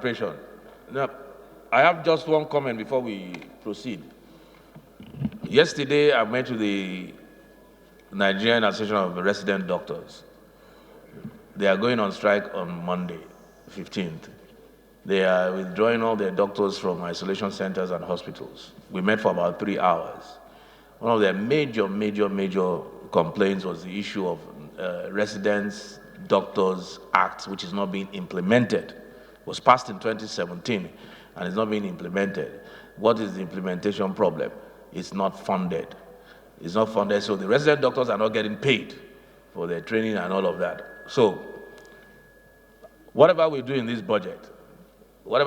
administration. Now, I have just one comment before we proceed. Yesterday, I went to the Nigerian Association of Resident Doctors. They are going on strike on Monday, 15th. They are withdrawing all their doctors from isolation centers and hospitals. We met for about 3 hours. One of their major complaints was the issue of Residents Doctors Act, which is not being implemented. It was passed in 2017 and is not being implemented. What is the implementation problem? It's not funded. It's not funded, so the resident doctors are not getting paid for their training and all of that. So, whatever we do in this budget, I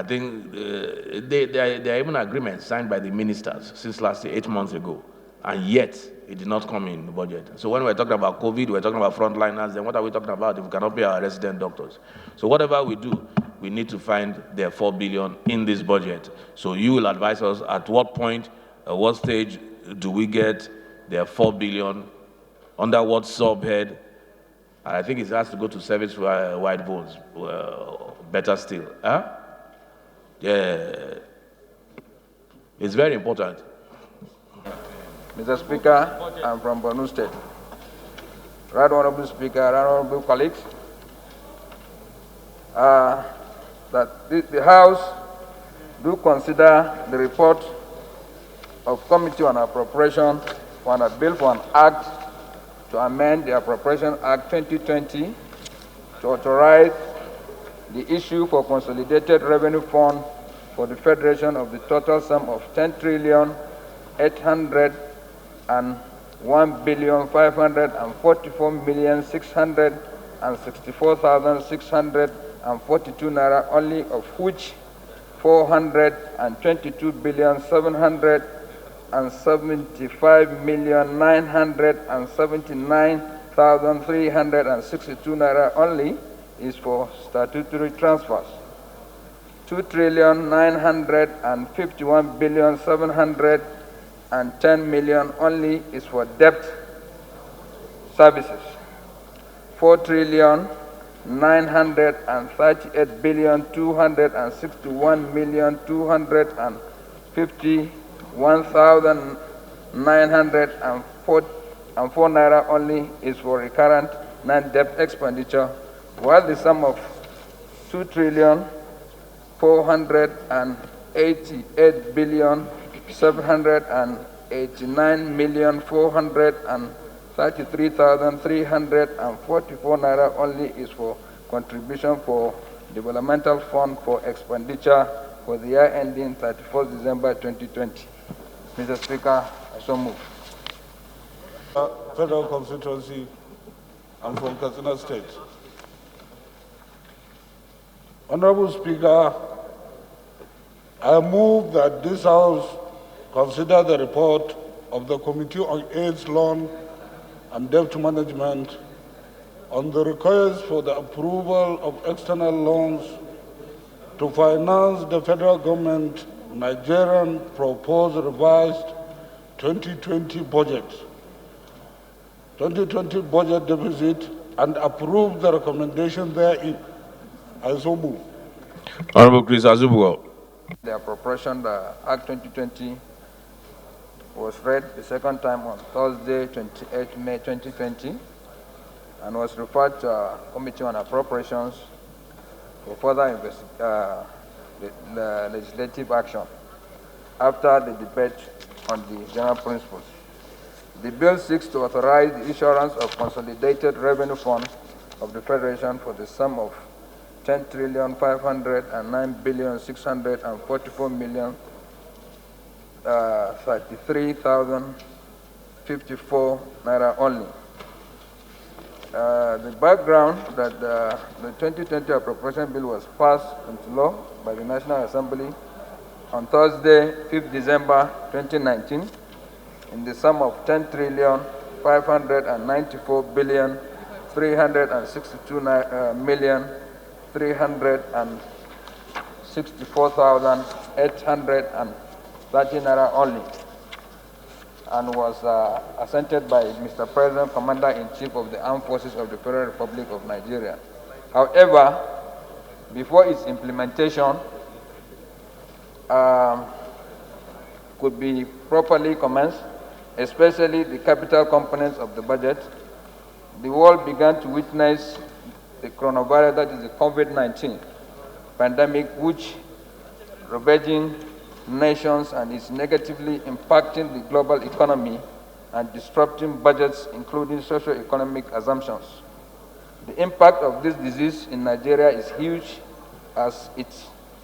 think there are even agreements signed by the ministers since last year, 8 months ago, and yet it did not come in the budget. So when we're talking about COVID, we're talking about frontliners, then what are we talking about if we cannot pay our resident doctors? So whatever we do, we need to find their 4 billion in this budget. So you will advise us at what point, at what stage do we get their 4 billion, under what subhead? I think it has to go to service-wide votes. Better still. Huh? Yeah. It's very important. Mr. Speaker, I'm from Borno State. Right Honorable Speaker, right Honorable colleagues, that the House do consider the report of Committee on Appropriation on a bill for an act to amend the Appropriation Act 2020 to authorize the issue for Consolidated Revenue Fund for the Federation of the total sum of 10,101,544,664,642 naira only, of which 422,775,979,362 naira only is for statutory transfers. 2,951,710,000,000 only is for debt services. 4,938,261,251,904 naira only is for recurrent non-debt expenditure, while the sum of 2,488,789,433,344 naira only is for contribution for developmental fund for expenditure for the year ending 31st December 2020. Mr. Speaker, I so move. Federal Constituency, I'm from Katsina State. Honorable Speaker, I move that this House consider the report of the Committee on AIDS, Loan and Debt Management on the request for the approval of external loans to finance the federal government Nigerian proposed revised 2020 budget deficit and approve the recommendation therein. I so move. Honorable Chris Azubuo. The appropriation, the Act 2020, was read the second time on Thursday, 28 May 2020, and was referred to Committee on Appropriations for further the legislative action after the debate on the general principles. The bill seeks to authorize the issuance of Consolidated Revenue Fund of the Federation for the sum of 10,509,644,33,054 naira only. The background that the 2020 appropriation bill was passed into law by the National Assembly on Thursday, 5th December 2019, in the sum of 10,592,364,830 naira only, and was assented by Mr. President, Commander-in-Chief of the Armed Forces of the Federal Republic of Nigeria. However, before its implementation could be properly commenced, especially the capital components of the budget, the world began to witness the coronavirus, that is the COVID-19 pandemic, which ravaging nations and is negatively impacting the global economy and disrupting budgets, including socio-economic assumptions. The impact of this disease in Nigeria is huge, as it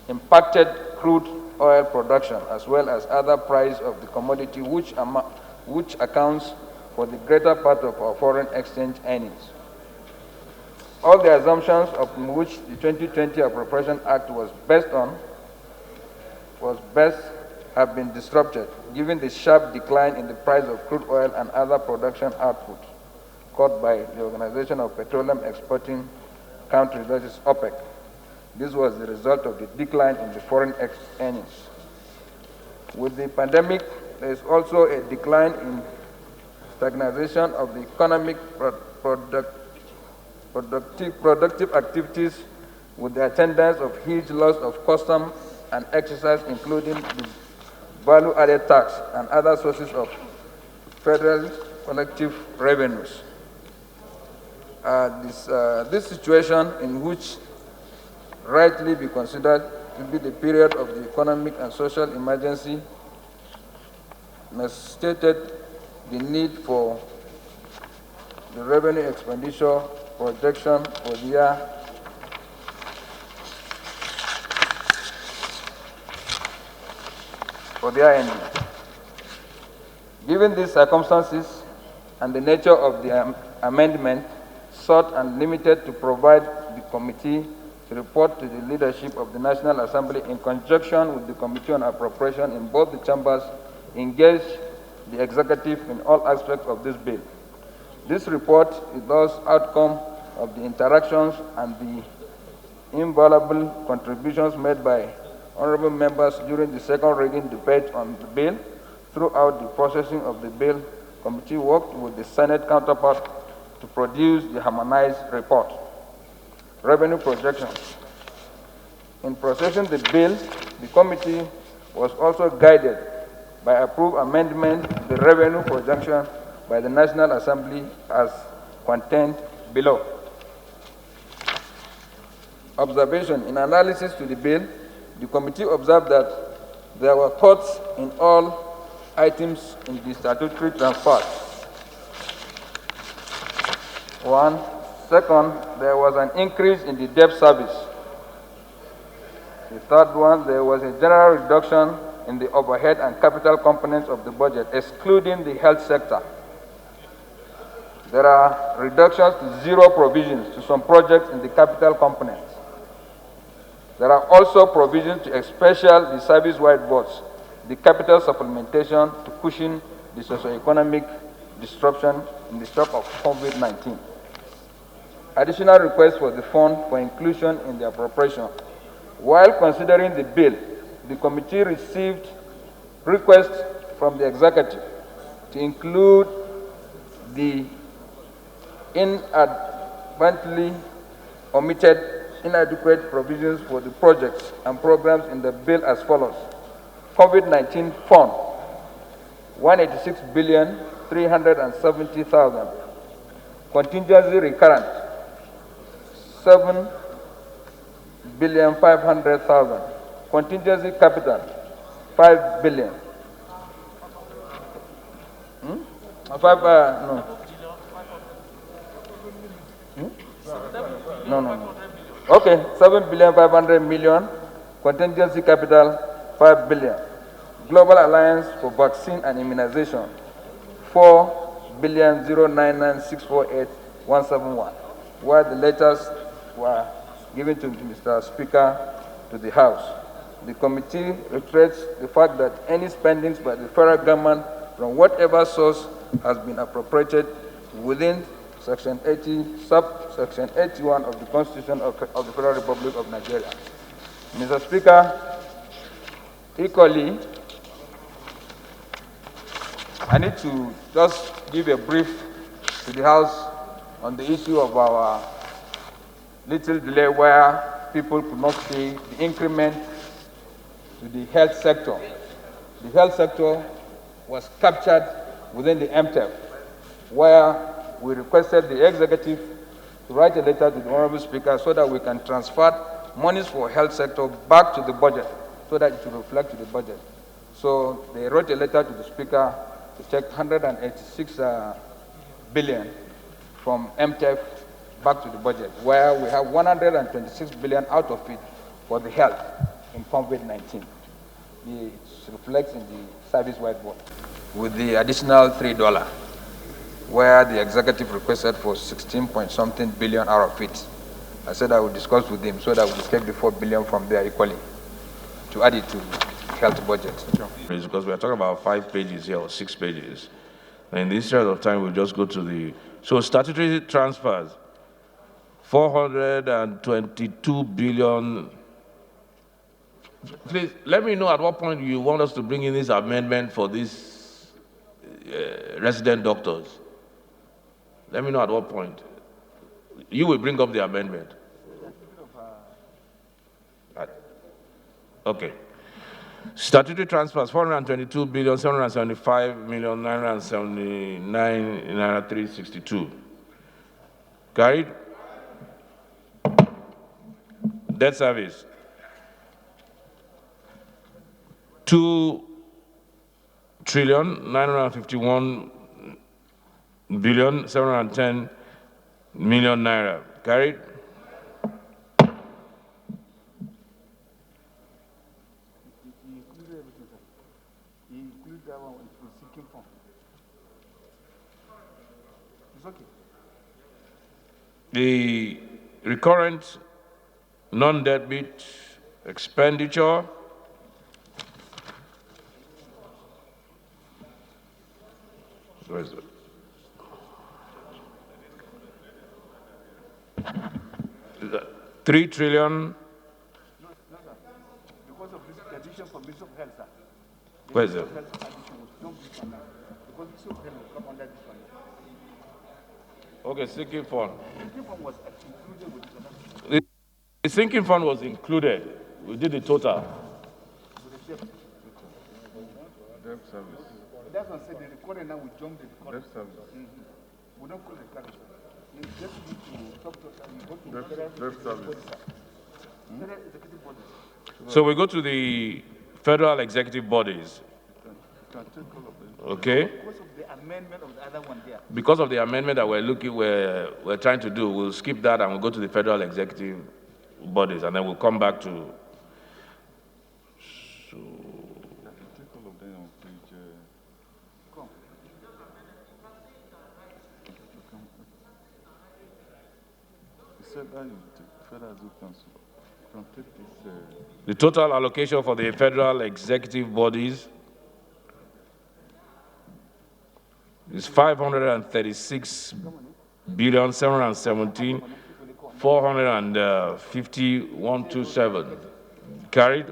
impacted crude oil production as well as other price of the commodity, which accounts for the greater part of our foreign exchange earnings. All the assumptions upon which the 2020 Appropriation Act was based have been disrupted, given the sharp decline in the price of crude oil and other production output caused by the Organization of Petroleum Exporting Countries, that is OPEC. This was the result of the decline in the foreign earnings. With the pandemic, there is also a decline in stagnation of the economic productive activities, with the attendance of huge loss of custom and exercise, including the value-added tax and other sources of federal collective revenues. This situation, in which rightly be considered to be the period of the economic and social emergency, necessitated the need for the revenue expenditure projection for the year ending. Given these circumstances and the nature of the amendment sought and limited to provide the committee to report to the leadership of the National Assembly in conjunction with the Committee on Appropriation in both the chambers, engage the executive in all aspects of this bill. This report is thus outcome of the interactions and the invaluable contributions made by honorable members during the second reading debate on the bill. Throughout the processing of the bill, the committee worked with the Senate counterpart to produce the harmonized report. Revenue projections. In processing the bill, the committee was also guided by approved amendment to the revenue projection by the National Assembly as contained below. Observation. In analysis to the bill, the committee observed that there were cuts in all items in the statutory transfers. One. Second, there was an increase in the debt service. The third one, there was a general reduction in the overhead and capital components of the budget, excluding the health sector. There are reductions to zero provisions to some projects in the capital components. There are also provisions to especial the service-wide boards, the capital supplementation to cushion the socio-economic disruption in the shock of COVID-19. Additional requests for the fund for inclusion in the appropriation. While considering the bill, the committee received requests from the executive to include the inadvertently omitted inadequate provisions for the projects and programs in the bill as follows. COVID-19 Fund, 186,370,000. Contingency recurrent, 7,500,000. Contingency capital, 5 billion. No. Okay, 7,500,000,000. Contingency capital, 5 billion. Global Alliance for Vaccine and Immunization, 4,099,648,171. Where the letters were given to Mr. Speaker to the House. The committee reiterates the fact that any spendings by the federal government from whatever source has been appropriated within Section 80, subsection 81 of the Constitution of the Federal Republic of Nigeria. Mr. Speaker, equally, I need to just give a brief to the House on the issue of our little delay where people could not see the increment to the health sector. The health sector was captured within the MTEF, where we requested the executive to write a letter to the Honorable Speaker so that we can transfer monies for health sector back to the budget so that it will reflect to the budget. So they wrote a letter to the Speaker to take 186 billion from MTEF back to the budget, where we have 126 billion out of it for the health in COVID-19. It reflects in the service-wide budget. With the additional $3, where the executive requested for 16 point something billion out of it. I said I would discuss with him so that we take the 4 billion from there equally to add it to the health budget. Because we are talking about 5 pages here or 6 pages. And in this period of time, we'll just go to the, so statutory transfers, 422 billion. Please, let me know at what point you want us to bring in this amendment for these resident doctors. Let me know at what point. You will bring up the amendment. Okay. Statutory transfers, 422 billion, 775 million, 979, 362. Carried. Debt service, 2,951 billion, 710 million naira. Carried. The recurrent non-debit expenditure, where is it? Is that 3 trillion? Because of this addition from Ministry of Health, sir. Where is it? Because Ministry of Health will come under this one. Okay, sinking fund. Sinking fund was included with The sinking fund was included. We did the total. debt service. That's what I said. The recording now we jump the recording. Debt service. We don't call it recording. You just need to talk to us and you go to debt service. Federal executive bodies. So we go to the federal executive bodies. Okay. Because of the amendment of the other one there. Because of the amendment that we're trying to do, we'll skip that and we'll go to the federal executive bodies, and then we'll come back to. So. Take all of them on page. Come. You said that you take Federal Executive Council. Can take this. The total allocation for the federal executive bodies is 536 billion 717 450 127. Carried.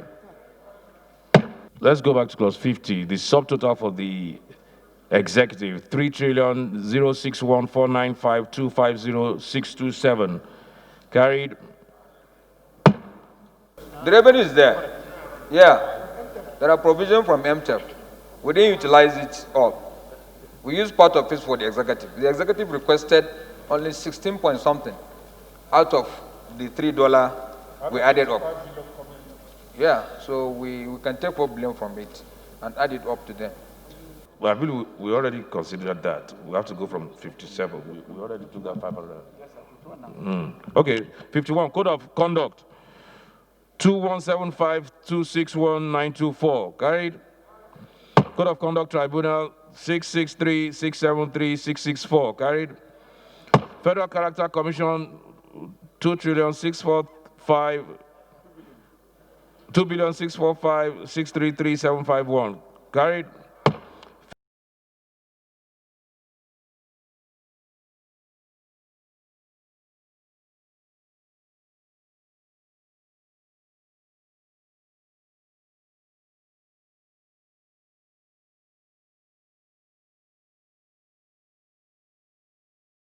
Let's go back to clause 50. The subtotal for the executive 3 trillion 061 495 250 627. Carried. The revenue is there. Yeah. There are provisions from MTEF. We didn't utilize it all. We used part of it for the executive. The executive requested only 16 point something out of the $3 we added up. Yeah, so we can take 4 billion from it and add it up to them. Well, I believe we already considered that. We have to go from 57. We already took that 500. Okay, 51. Code of Conduct 2175261 Carried. Code of Conduct Tribunal 663673664. Carried. Federal Character Commission 2,645,633,751. Carried.